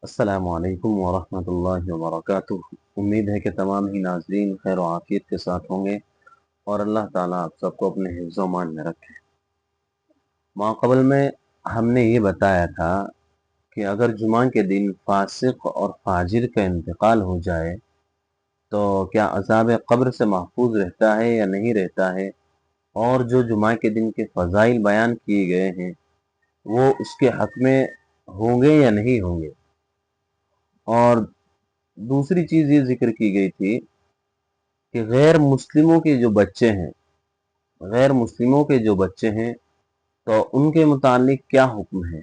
السلام علیکم ورحمۃ اللہ وبرکاتہ۔ امید ہے کہ تمام ہی ناظرین خیر و عافیت کے ساتھ ہوں گے اور اللہ تعالیٰ آپ سب کو اپنے حفظ و امان میں رکھے۔ ماقبل میں ہم نے یہ بتایا تھا کہ اگر جمعہ کے دن فاسق اور فاجر کا انتقال ہو جائے تو کیا عذاب قبر سے محفوظ رہتا ہے یا نہیں رہتا ہے، اور جو جمعہ کے دن کے فضائل بیان کیے گئے ہیں وہ اس کے حق میں ہوں گے یا نہیں ہوں گے۔ اور دوسری چیز یہ ذکر کی گئی تھی کہ غیر مسلموں کے جو بچے ہیں تو ان کے متعلق کیا حکم ہے۔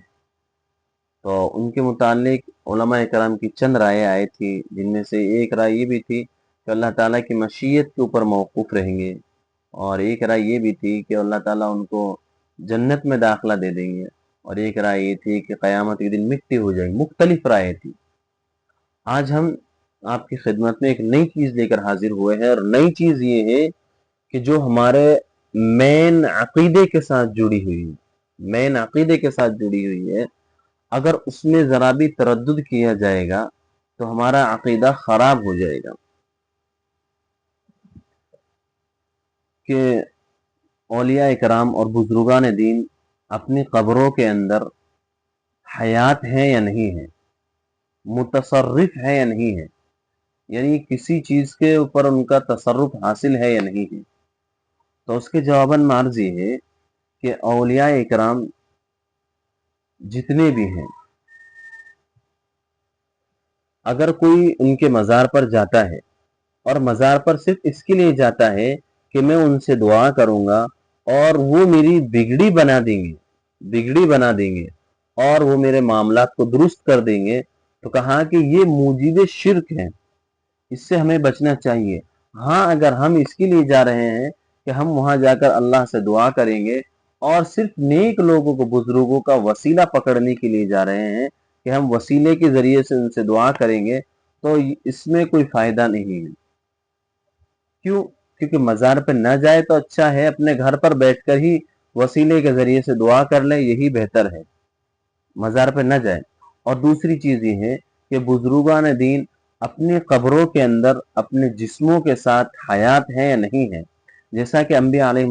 تو ان کے متعلق علماء کرام کی چند رائے آئی تھی، جن میں سے ایک رائے یہ بھی تھی کہ اللہ تعالیٰ کی مشیت کے اوپر موقوف رہیں گے، اور ایک رائے یہ بھی تھی کہ اللہ تعالیٰ ان کو جنت میں داخلہ دے دیں گے، اور ایک رائے یہ تھی کہ قیامت کے دن مٹی ہو جائے گی۔ مختلف رائے تھی۔ آج ہم آپ کی خدمت میں ایک نئی چیز لے کر حاضر ہوئے ہیں، اور نئی چیز یہ ہے کہ جو ہمارے مین عقیدے کے ساتھ جڑی ہوئی ہے، اگر اس میں ذرا بھی تردد کیا جائے گا تو ہمارا عقیدہ خراب ہو جائے گا۔ کہ اولیاء کرام اور بزرگان دین اپنی قبروں کے اندر حیات ہیں یا نہیں ہیں، متصرف ہے یا نہیں ہے، یعنی کسی چیز کے اوپر ان کا تصرف حاصل ہے یا نہیں ہے۔ تو اس کے جواباً عرض یہ ہے کہ اولیاء کرام جتنے بھی ہیں، اگر کوئی ان کے مزار پر جاتا ہے اور مزار پر صرف اس کے لیے جاتا ہے کہ میں ان سے دعا کروں گا اور وہ میری بگڑی بنا دیں گے اور وہ میرے معاملات کو درست کر دیں گے، تو کہا کہ یہ موجب شرک ہیں، اس سے ہمیں بچنا چاہیے۔ ہاں، اگر ہم اس کے لیے جا رہے ہیں کہ ہم وہاں جا کر اللہ سے دعا کریں گے اور صرف نیک لوگوں کو، بزرگوں کا وسیلہ پکڑنے کے لیے جا رہے ہیں کہ ہم وسیلے کے ذریعے سے ان سے دعا کریں گے، تو اس میں کوئی فائدہ نہیں ہے۔ کیوں؟ کیونکہ مزار پہ نہ جائے تو اچھا ہے، اپنے گھر پر بیٹھ کر ہی وسیلے کے ذریعے سے دعا کر لیں، یہی بہتر ہے، مزار پہ نہ جائے۔ اور دوسری چیز یہ ہے کہ بزرگان دین اپنی قبروں کے اندر اپنے جسموں کے ساتھ حیات ہیں یا نہیں ہیں، جیسا کہ انبیاء علیہ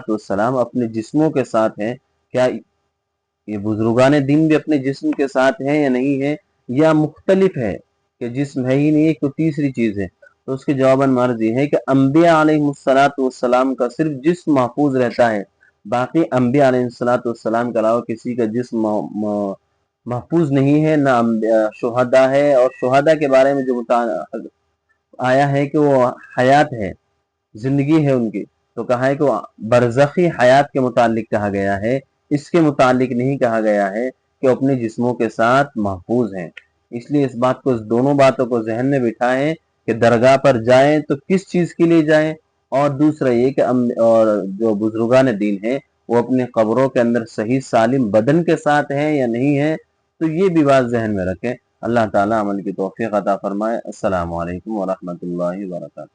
السلام اپنے جسموں کے ساتھ ہیں، کیا یہ بزرگان دین بھی اپنے جسم کے ساتھ ہیں یا نہیں ہیں، یا مختلف ہے کہ جسم ہے ہی نہیں ہے، کوئی تیسری چیز ہے؟ تو اس کے جواباً مرض یہ ہے کہ انبیاء علیہ السلام کا صرف جسم محفوظ رہتا ہے، باقی انبیاء علیہ السلام کے علاوہ کسی کا جسم محفوظ نہیں ہے، نہ شہداء ہے، اور شہداء کے بارے میں جو آیا ہے کہ وہ حیات ہے، زندگی ہے ان کی، تو کہا ہے کہ وہ برزخی حیات کے متعلق کہا گیا ہے، اس کے متعلق نہیں کہا گیا ہے کہ وہ اپنے جسموں کے ساتھ محفوظ ہیں۔ اس لیے اس دونوں باتوں کو ذہن میں بٹھائیں کہ درگاہ پر جائیں تو کس چیز کے لیے جائیں، اور دوسرا یہ کہ اور جو بزرگان دین ہیں وہ اپنے قبروں کے اندر صحیح سالم بدن کے ساتھ ہیں یا نہیں ہیں، تو یہ بھی بات ذہن میں رکھیں۔ اللہ تعالیٰ عمل کی توفیق عطا فرمائے۔ السلام علیکم ورحمۃ اللہ وبرکاتہ۔